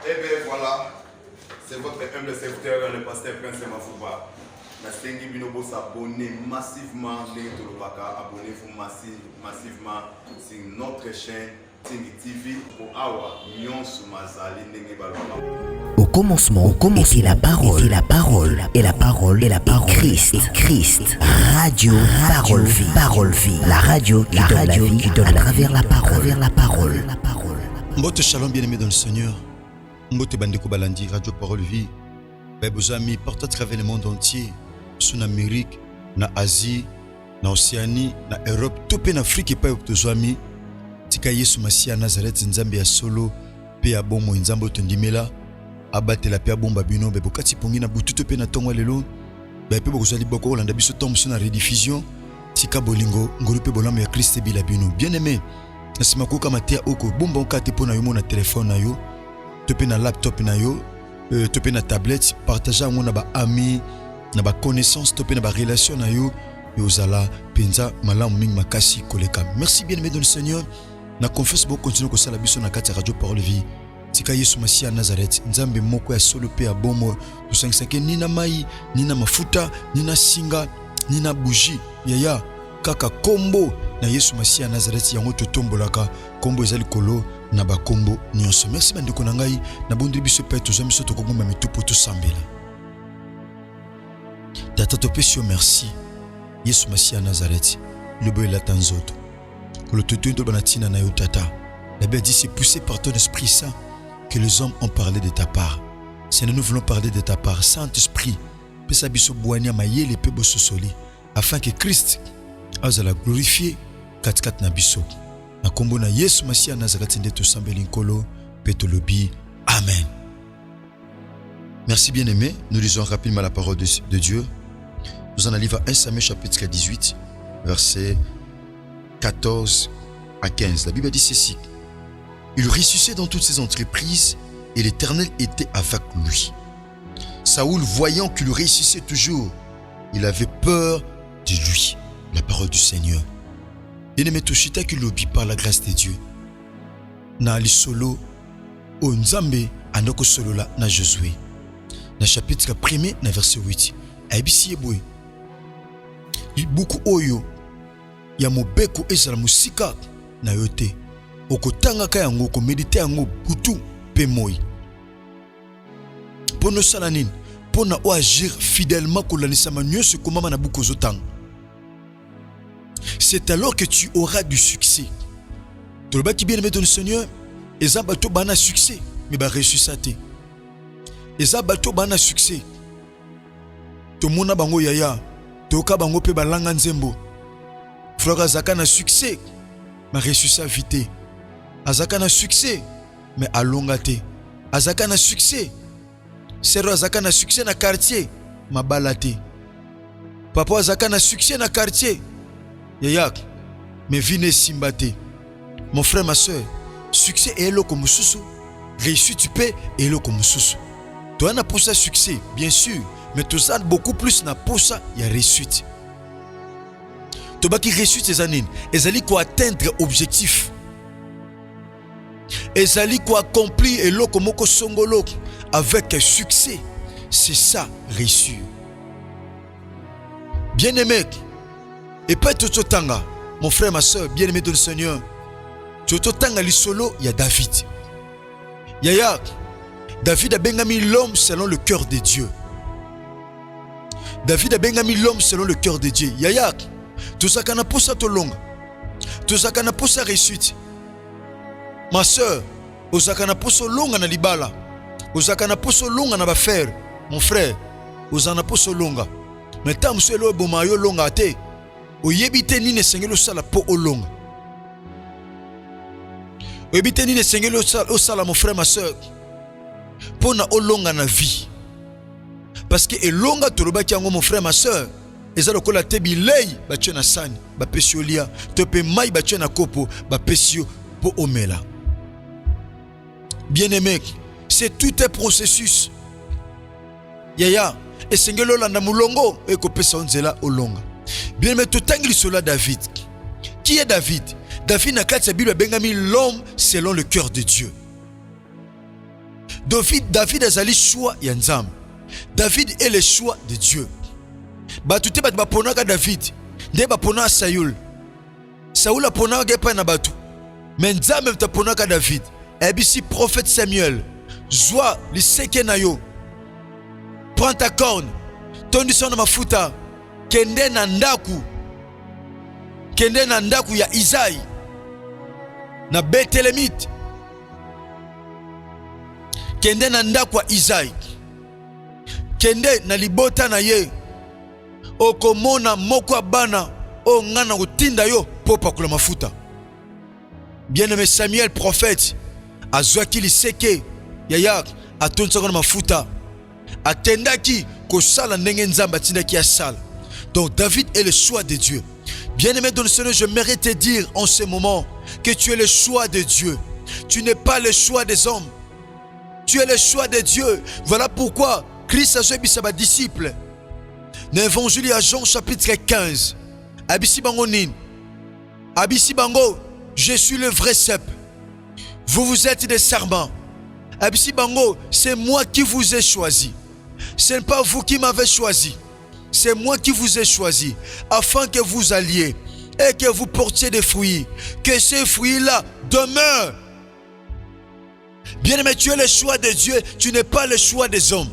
Eh bien voilà, c'est votre humble serviteur, le pasteur Prince Mafouba. Nasengi binobo s'abonner massivement, abonnez-vous massivement sur notre chaîne Tingi TV pour Awa Nyon Soumazali Nenge Baloma. Au commencement était la parole, et la parole, Christ. Radio, parole vie, la radio qui donne la vie à travers la parole. Mbote shalom bien-aimé dans le Seigneur. Mbote bandeko balandi radio parole vie. Mes amis partout à travers le monde entier, en Amérique, en Asie, en Océanie, en Europe, tout en Afrique et pas aux amis. Tika Yesu Masia Nazareth nzambe ya solo pe ya bomo nzambe tondimela abatela pe ya bomba bino be bokati pongi na bututo pe na tongo lelo be pe bokozali boko olanda biso tombe na rediffusion tika bolingo ngolu pe bolamo ya Christ bila bino bien-aimé nasima ko kama tia oko bomba okate pona yo na téléphone na yo to pe na laptop na yo to pe na tablette partager ngona ba ami na ba connaissance to pe na ba relation na yo yozala penza malamu mingi makasi koleka. Merci bien-aimé dans le Seigneur. Na confiance bo continue ko sala biso na kati radio parole vie. Tika Yesu Masia Nazareth nzambe moko ya solo pe ya bomo to sangsake ni na mai ni na mafuta ni na singa ni na bougie yaya kaka kombo na Yesu Masia Nazareth yango to tombolaka kombo ezali kolo na ba kombo nyonso. Merci bandeko na ngai na bondi biso pe to zami so to kongoma mitupo to sambela. Tata to pesio merci. Yesu Masia Nazareth le boy la tanzoto. Le tutu de Banatina na yotata. La Bible dit c'est poussé par ton Esprit Saint que les hommes ont parlé de ta part. Si nous voulons parler de ta part, Saint-Esprit, pesa biso boania mayele pe boso soli afin que Christ azala glorifié kat na biso. Na kombo na Yesu Masia Nazareth ndeto sambeli nkolo petolobi. Amen. Merci bien-aimé, nous lisons rapidement la parole de Dieu. Nous en allons à 1 Samuel chapitre 18, verset 14 à 15. La Bible dit ceci. Il réussissait dans toutes ses entreprises et l'Éternel était avec lui. Saoul, voyant qu'il réussissait toujours, il avait peur de lui. La parole du Seigneur. Et ne metoshita qui l'obi par la grâce de Dieu. Na ali solo o nzambe anoko solo la na Josué. Na chapitre 1er na verset 8. Aibisi eboy. Beaucoup oyo ya mobeko ezala musika na yote okotanga ka yango ko méditer yango butu pe moi pono salanine pona o agir fidèlement kolanisa manyoso komama na buko zotang. C'est alors que tu auras du succès. Toloba ki bien-aimé dans le Seigneur eza bato bana succès mais ba ressuscité eza bato bana succès to mona bango yaya to ka bango pe balanga nzembo. Frère Azaka na succès, mais ressuscité vite. Azaka na succès, mais allongate. Azaka na succès. Sero Azaka na succès na quartier, ma balate. Papa Azaka na succès na quartier. Yayak, mais vine simbate. Mon frère, ma soeur, succès est lo comme susu. Réussite tu peux et lo comme susu. Toi na pour ça succès, bien sûr, mais tout ça beaucoup plus na pour ça il y a réussite. Toba qui réussit ces années, ezali ko atteindre objectif. Ezali ko accomplir eloko moko songolo avec succès. C'est ça réussir. Bien-aimé, et pas tout tanga, mon frère, ma soeur, bien-aimé dans le Seigneur. Tout tanga li solo, il y a David. Yaya, David a bengami l'homme selon le cœur de Dieu. David a bengami l'homme selon le cœur de Dieu. Yaya, tout ça qu'on a pour ça longue. Tout ça qu'on a pour ça réussite. Ma soeur, tout ça qu'on a pour ça longue na libala. Tout ça qu'on a pour ça longue na bafaire. Mon frère, tout ça qu'on a pour ça longue. Mais tant que le bomayo longue a été, au yebite ni ne sengelo sala po o longue. Au yebite ni ne sengelo sala mon frère, ma soeur. Pour na o longue na vie. Parce que elonga toloba ki yango mon frère, ma soeur. Eza lokola te bilei batue na sani ba pesio lia to pe mai batue na kopo ba pesio po omela. Bien-aimé, c'est tout un processus. Yaya, et sengelo landa mulongo e ko pesa onzela olonga. Bien-aimé, to tangli cela David. Qui est David? David na kati ya Bible bengami l'homme selon le cœur de Dieu. David azali choix ya Nzambe. David est le choix de Dieu. Batu te batu baponaka David, nde bapona Saül. Saül aponaka epai na batu, mais Nzambe taponaka David. Ebisi prophète Samuel, zwa liseke na yo, prends ta corne, tondisa na mafuta, kende na ndaku ya Isaïe na Betelemite, kende na ndaku ya Isaïe, kende na libota na ye, okomona moko abana o ngana kotinda yo po pakula mafuta. Bien-aimé Samuel prophète azwaki liseke ya atondisaka na mafuta, atendaki kosala ndenge Nzambe atindaki asala. Donc David est le choix de Dieu. Bien-aimé dans le Seigneur, je mérite te dire en ce moment que tu es le choix de Dieu. Tu n'es pas le choix des hommes. Tu es le choix de Dieu. Voilà pourquoi Christ a choisi ses disciples. Dans l'évangile à Jean chapitre 15. Abisi bango nin. Abisi bango, je suis le vrai cep. Vous êtes des serments. Abisi bango, c'est moi qui vous ai choisi. Ce n'est pas vous qui m'avez choisi. C'est moi qui vous ai choisi afin que vous alliez et que vous portiez des fruits. Que ces fruits-là demeurent. Bien-aimé, tu es le choix de Dieu. Tu n'es pas le choix des hommes.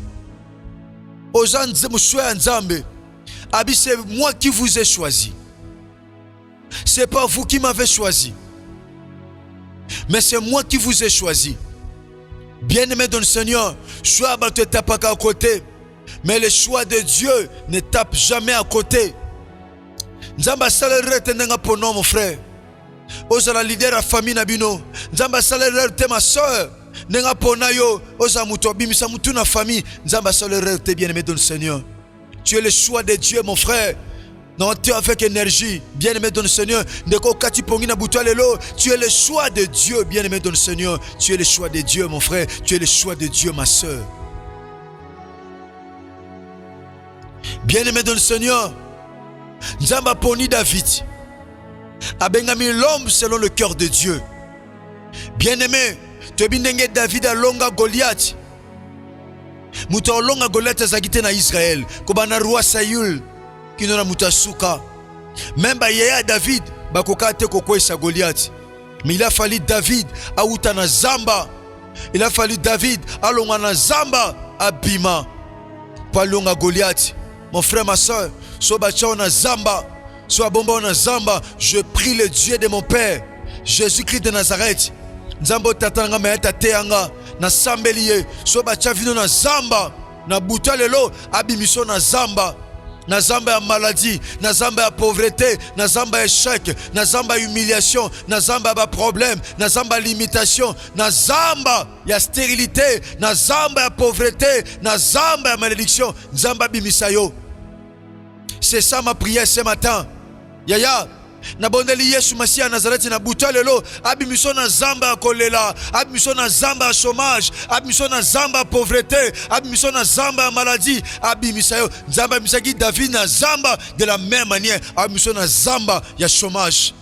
Abi, c'est moi qui vous ai choisi. C'est pas vous qui m'avez choisi. Mais c'est moi qui vous ai choisi. Bien-aimé dans le Seigneur, choix ne tape pas à côté. Mais le choix de Dieu ne tape jamais à côté. Nzamba salere tenenga pono mon frère. Oza leader la famille nabino. Nzamba salere te ma soeur. Nenga pona yo. Oza muto bimisa mutu na famille. Nzamba salere te bien-aimé dans le Seigneur. Tu es le choix de Dieu mon frère. Non, tu es avec énergie, bien-aimé dans le Seigneur. Tu es le choix de Dieu, bien-aimé dans le Seigneur. Tu es le choix de Dieu, mon frère. Tu es le choix de Dieu, ma soeur. Bien-aimé dans le Seigneur, Nzamba poni David. Abengami l'homme selon le cœur de Dieu. Bien-aimé, tu es David a longa Goliath. Mouta longa Goliath azagite na Israël. Kobana roi Saül. Kinona mutasuka. Même yaya David bakoka te kokwesa Goliath. Mais il a fallu David auta na zamba. Il a fallu David alonga na zamba abima. Pas longa Goliath. Mon frère, ma soeur, so bachao na zamba, so bomba na zamba, je prie le Dieu de mon père, Jésus-Christ de Nazareth. Nzambo tatanga meeta teanga na sambeliye, so bacha vino na zamba, na buta lelo abimiso na zamba. Na zamba ya maladie, na zamba ya pauvreté, na zamba ya échec, na zamba ya humiliation, na zamba ya problème, na zamba ya limitation, na zamba ya stérilité, na zamba ya pauvreté, na zamba ya malédiction, zamba bimisayo. C'est ça ma prière ce matin. Yaya, na bondeli Yesu Masia Nazareth na buta lelo, abimiso na zamba ya kolela, abimiso na zamba ya chômage, abimiso na zamba ya pauvreté, abimiso na zamba ya maladie, abimisayo. Zamba misaki David na zamba de la même manière, abimiso na zamba ya chômage.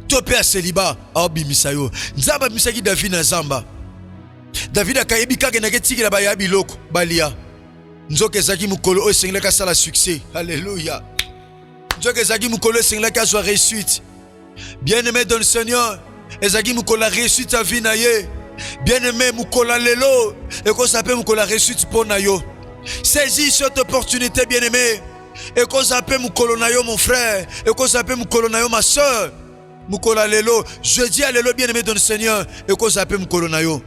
Topé à célibat, abimisayo. Zamba misaki David na zamba. David akayebi kake na ketiki la bayabi loko balia. Nzoke zaki mukolo o sengleka sala succès. Alléluia. Nzoke zaki mukolo sengleka soit réussite. Bien-aimé dans le Seigneur, ezaki mukola réussite à vie na ye. Bien-aimé mukola lelo, et qu'on s'appelle mukola réussite pour na yo. Saisis cette opportunité, bien-aimé. Et qu'on s'appelle mukolo na yo mon frère, et qu'on s'appelle mukolo na yo ma soeur. Mukola lelo, je dis à lelo bien-aimé dans le Seigneur, et qu'on s'appelle mukolo na yo.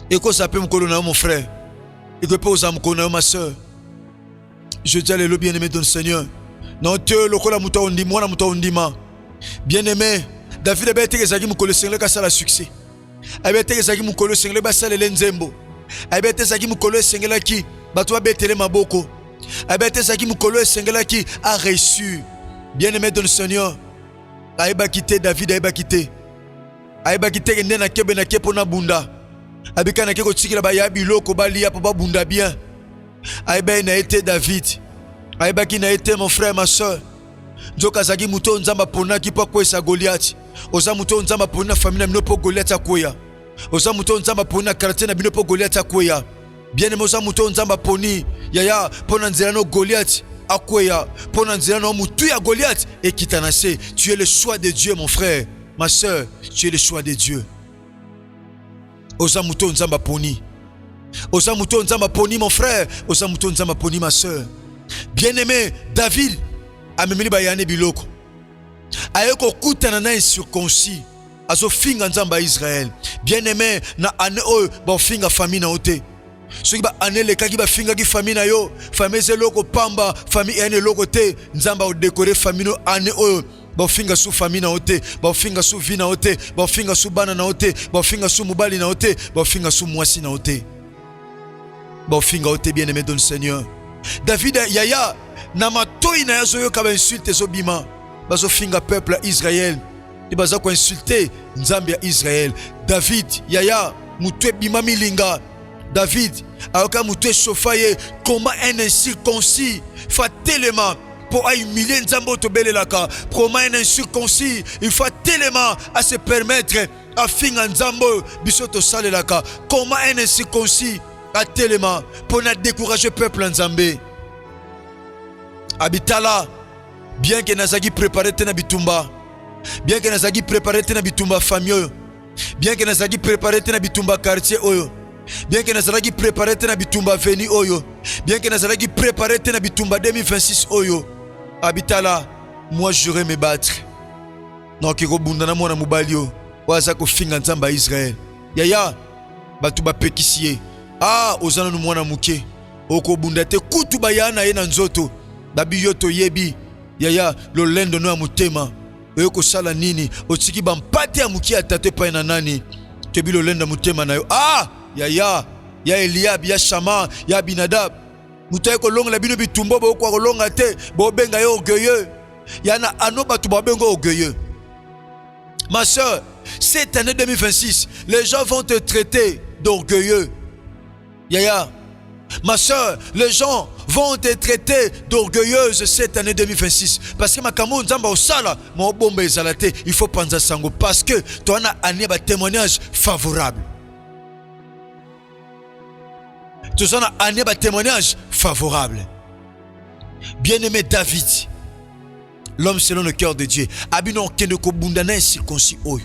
Et qu'on s'appelle mukolo na yo mon frère. Et que peut oser mukolo na yo ma soeur. Je dis à lelo bien-aimé dans le Seigneur. Non, Dieu, le kola muta ondima, mwana muta ondima. Bien-aimé, David a été ezaki mukolo sengle ka sala succès. A été ezaki mukolo sengle ba sala lenzembo. A été ezaki mukolo sengle ki bato ba betele maboko. A été ezaki mukolo sengle ki a reçu. Bien-aimé dans le Seigneur. A eba quitté David, a eba quitté. A eba quitté ngende na kebe na kepo na bunda. Abika na keko tsikila ba ya biloko balia pa ba bunda bien. A eba na été David. Aibaki na été mon frère, ma soeur. Nzoka zagi muto nzamba pona ki po kwesa Goliath. Oza muto nzamba pona famille na mino po Goliath akoya. Oza muto nzamba poni na quartier na bino po Goliath akweya. Bien-aimé, oza muto nzamba poni yaya pona nzela no Goliath akweya, pona nzela no mutu ya Goliath ekitanase. Tu es le choix de Dieu, mon frère, ma soeur, tu es le choix de Dieu. Oza muto nzamba poni. Oza muto nzamba poni, mon frère, oza muto nzamba poni, ma soeur. Bien-aimé, David amemeli bayane biloko. Ayeko kutana na incirconcis. Azo finga nzamba Israël. Bien-aimé, na ane oyo ba finga famille na ote. Soki ba ane lekaki ba finga ki famille na yo, famille ze loko pamba, famille ene loko te, nzamba o décorer famille no ane oyo. Ba finga su famille na ote, ba finga su vie na ote, ba finga su bana na ote, ba finga su mobali na ote, ba finga su mwasi na ote. Ba finga ote, bien-aimé dans le Seigneur. David yaya na matoi na yazo yo ka ba insulte zo bima. Bazo finga peuple Israël. Et baza ko insulter nzambe ya Israël. David yaya mutwe bima milinga. David ayoka mutwe sofaye comment un incirconcis fa tellement pour humilier nzambe otobelelaka. Comment un incirconcis il faut tellement à se permettre à finga nzambe bisoto salelaka. Comment un incirconcis a tellement pour na décourager peuple nzambe. Abitala bien que nazaki préparé tena bitumba. Bien que nazaki préparé tena bitumba famille. Bien que nazaki préparé tena bitumba quartier oyo. Bien que nazaki préparé tena bitumba veni oyo. Bien que nazaki préparé tena bitumba 2026 oyo. Abitala, moi j'aurais me battre. Non kiko bundana mwana mobali yo. Waza ko finga nzamba Israël. Yaya batu ba pekisie. Ah ozana no mwana muke. Oko bundate kutu bayana ye na nzoto. Babi yoto yebi. Yaya lolendo no ya mutema. Oyoko sala nini otiki bampate ya muki atate pa na nani tebi lolendo mutema na yo. Ah yaya ya Eliab ya Shama ya Abinadab mutaye ko longa la bino bitumbo bo ko longa te bo benga yo orgueilleux. Yana ano batu ba benga orgueilleux. Ma soeur, cette année 2026, les gens vont te traiter d'orgueilleux. Yaya, ma soeur, les gens vont te traiter d'orgueilleuse cette année 2026. Parce que ma kamo nzamba osala, mo bombe ezalate, il faut penser sango parce que tu as un témoignage favorable. Tu as un témoignage favorable. Bien-aimé David, l'homme selon le cœur de Dieu, abino kende ko bunda na circoncis oyo.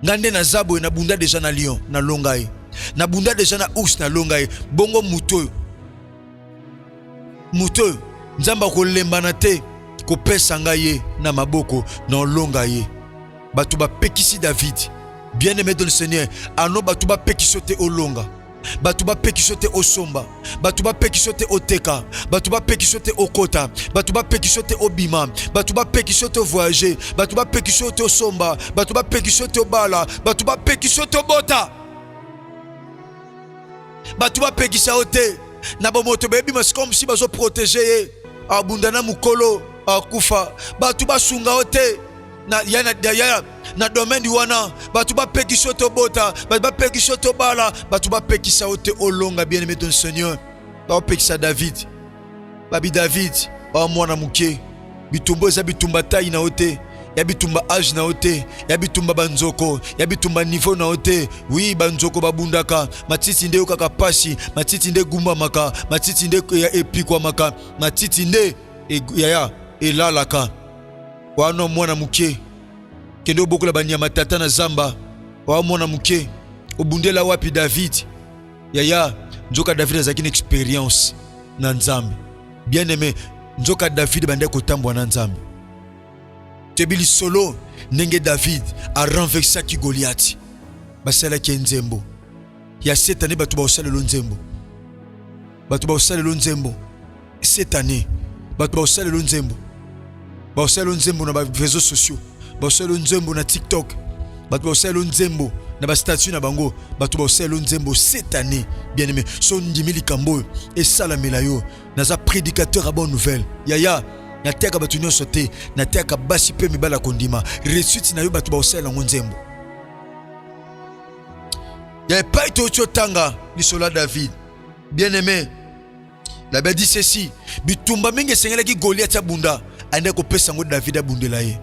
Ngande na zabo na bunda déjà na lion na longai. Na bunda déjà na ous na longai. Bongo muto. Muto nzamba ko lembana te ko pesa ngaye na maboko na longai. Batu ba pekisi David. Bien-aimé dans le Seigneur, ano batu ba pekiso te olonga. Batu ba pekiso te osomba. Batu ba pekiso te oteka. Batu ba pekiso te okota. Batu ba pekiso te obima. Batu ba pekiso te voyager. Batu ba pekiso te osomba. Batu ba pekiso te obala. Batu ba pekiso te bota. Batu ba pekisa ote. Na bomoto bebi mas comme si bazo protéger. Abundana mukolo akufa. Batu ba sunga ote. Na yana na domaine du wana batu ba pekisa to bota batu ba pekisa to bala batu ba pekisa ote olonga. Bien-aimé ton Seigneur, ba pekisa David babi David ba mwana muke bitumbo za bitumba tayi na ote ya bitumba âge na ote ya bitumba banzoko ya bitumba niveau na ote. Oui banzoko babundaka matiti nde okaka pasi matiti nde gumba maka matiti nde ya epikwa maka matiti nde ya elalaka. Wana mwana muke kende obokola banyama tata na zamba. Wa mwana muke obundela wapi David. Yaya nzoka David azaki une expérience na nzambe. Bien-aimé, nzoka David bande kotambwa na nzambe. Tebili solo ndenge David a renversé ki Goliath. Basala ki nzembo. Ya cette année batu ba osala lo nzembo. Batu ba osala lo nzembo. Cette année batu ba osala lo nzembo. Ba osala lo nzembo na ba réseaux sociaux. Ba osala lo nzembo na TikTok. Batu ba osala lo nzembo na ba statut na bango. Batu ba osala lo nzembo cette année. Bien-aimé, son ndimili kambo et salamela yo. Naza prédicateur à bonne nouvelle. Yaya na teka batu nyonso te, na teka basi pe mibala kondima. Réussite na yo batu ba osala ngo nzembo. Ya pas été autre tanga ni sola David. Bien-aimé, la Bible dit ceci, bitumba mingi sengela ki Goliath abunda, ande ko pesa ngo David abundela ye.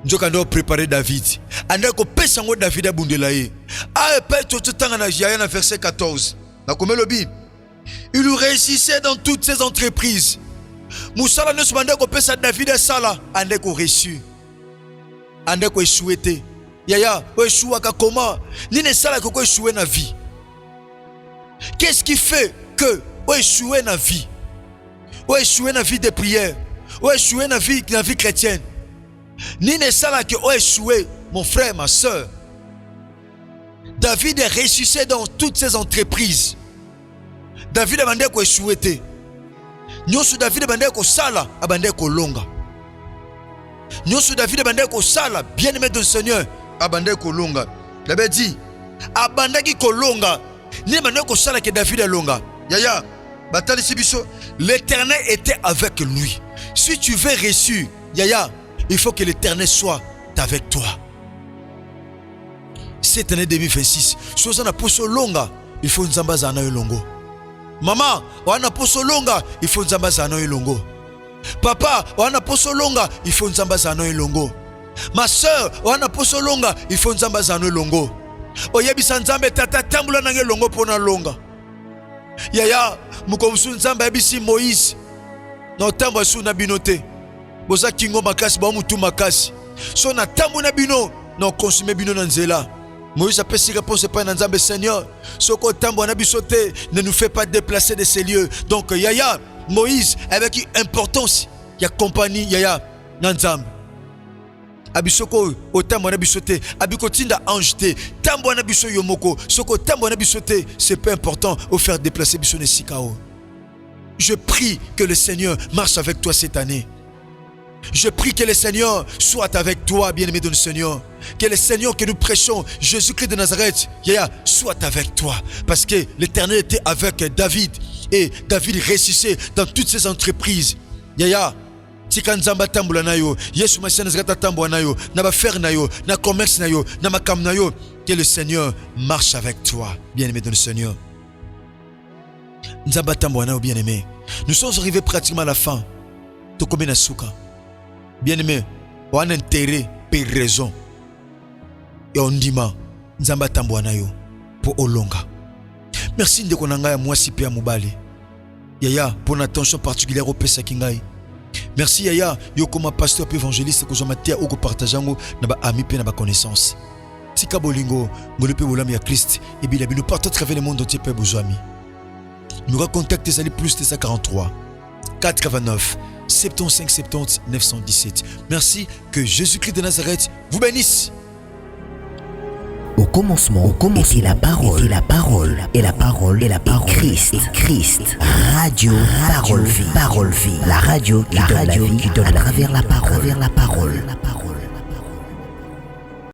nzoka ndo préparer David anda ko pesa ngo David abundela ye a pe tout tanga na Yaya na verset 14 na komelobi il réussissait dans toutes ses entreprises musala ne subanda ko pesa David sala anda ko reçu anda ko échoué. Yaya o échoué ka comment ni ne sala ko échoué na vie. Qu'est-ce qui fait que o échoué na vie? O échoué na vie de prière, o échoué na vie chrétienne. Ni ne sala que o échoué, mon frère, ma soeur. David est réussissé dans toutes ses entreprises. David a bandé ko échoué te. Nyosu David a bandé ko sala, a bandé ko longa. Nyosu David a bandé ko sala, bien-aimé du Seigneur, a bandé ko longa. La Bible dit, a bandé ki ko longa. Ni bandé ko sala que David a longa. Yaya, batali sibiso, l'Éternel était avec lui. Si tu veux réussir, Yaya, il faut que l'Éternel soit avec toi. Cette année 2026, si on a poso longa, il faut nzamba zana longo. Maman, on a poso longa, il faut nzamba zana longo. Papa, on a poso longa, il faut nzamba zana longo. Ma soeur, on a poso longa, il faut nzamba zana longo. Oyebisa nzambe tata tambula nange longo pona longa. Yaya, mukomsu nzamba yebisi Moïse. No tambo su na binote. Boza kingo makasi ba mutu makasi. So na tambo na bino, no consumer bino na nzela. Moïse a pesi réponse pas na nzambe Seigneur. Soko tambo na bisote, ne nous fait pas déplacer de ces lieux. Donc Yaya, Moïse avec une importance, ya compagnie Yaya na nzambe. Abisoko o tambo na bisote, abiko tinda ange te, tambo na biso yomoko, soko tambo na bisote, c'est pas important au faire déplacer biso ne sikao. Je prie que le Seigneur marche avec toi cette année. Je prie que le Seigneur soit avec toi, bien-aimé de le Seigneur. Que le Seigneur que nous prêchons, Jésus-Christ de Nazareth, Yaya, soit avec toi. Parce que l'Éternel était avec David. Et David réussissait dans toutes ses entreprises. Yaya, tika nzamba tambula na yo, Yesu Masia Nazareth tambula na yo, na ba faire na yo, na commerce na yo, na makam na yo. Que le Seigneur marche avec toi, bien-aimé de le Seigneur. Nzamba tambula na yo, bien-aimé. Nous sommes arrivés pratiquement à la fin. Tokome na suka. Bien-aimé, on a intérêt, pour raison. Et on dit, Nzamba tambouana yo, pour Olonga. Merci de konanga ya mwasi pe ya mubali. Yaya, pour une attention particulière au pesa kingai. Merci Yaya, yo comme pasteur évangéliste que j'amatea ou que partageango na ba ami pe na ba connaissance. Tika bolingo, ngolo pe bolami ya Christ et bien nous partons travers le monde entier pe bozami. Nous recontactez Sali plus 43 89 75 70 917. Merci, que Jésus-Christ de Nazareth vous bénisse. Au commencement était la parole, et la parole, et la parole, et la parole, Christ, radio, parole vie, la radio qui donne à travers la parole,